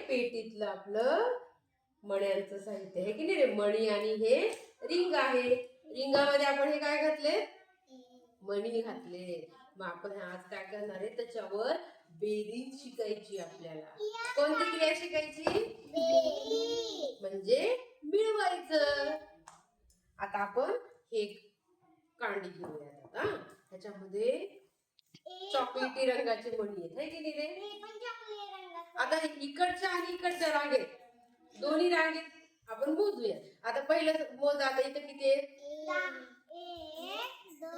पेटीतलं आपलं मण्यांचं साहित्य आहे की नाही रे. मणी आणि हे रिंग आहे. रिंगामध्ये आपण हे काय घातले, मणी घातले. मग आपण आज काय करणार आहे, त्याच्यावर बेरीज शिकायची. आपल्याला कोणती क्रिया शिकायची, म्हणजे मिळवायचं. आता आपण हे कांडी घेऊया. आता ह्याच्यामध्ये चॉकलेटी रंगाचे मणी आहेत, है की नाही रे. आता इकडच्या आणि इकडच्या रांगेत, दोन्ही रांगेत आपण मोजूया. आता पहिलं मोज. आता इथं किती आहे, 1 2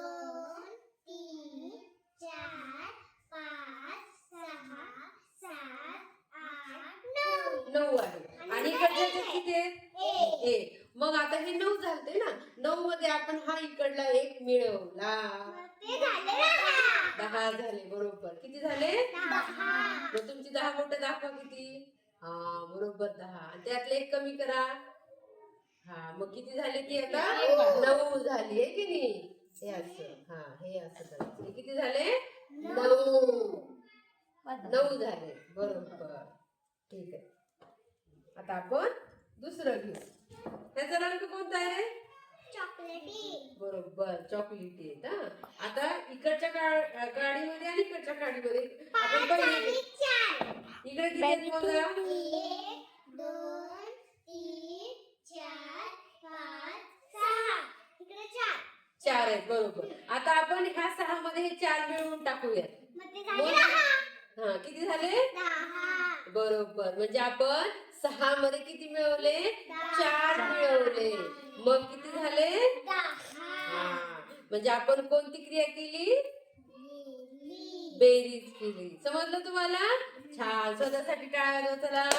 3 4 5 6 7 8 9 आहे. आणि इकडच्या किती आहे, 1. मग आता हे 9 झालते ना. 9 मध्ये आपण हा इकडला एक मिळवला, 10 झाले. बरोबर. किती झाले, 10. मग तुमची 10 बोटं दाखवा किती. हा बरोबर 10. आणि त्यातले एक कमी करा. हा मग किती झाले की आता 9 झाली आहे की नाही. हे असं, हा हे असं करायचं. हे किती झाले, 9 झाले. बरोबर. ठीक आहे. आता आपण दुसरं घेऊ. त्याचा रंग कोणता आहे, चॉकलेटी. बरोबर चॉकलेटी आहे. आता इकडच्या गाडीमध्ये आणि इकडच्या गाडीमध्ये आपण पहिले इकडे किती आहेत मोजा, 1 2 3 4 5 6. इकडे 4 आहेत. बरोबर. आता आपण ह्या 6 मध्ये हे 4 मिळवून टाकूयात. हा किती झाले, 10. बरोबर. म्हणजे आपण 6 मध्ये किती मिळवले, 4 मिळवले. मग किती झाले, 10. म्हणजे आपण कोणती क्रिया केली, बेरीज केली. समजलं तुम्हाला. छान. स्वतःसाठी टाळ्या वाजवा चला.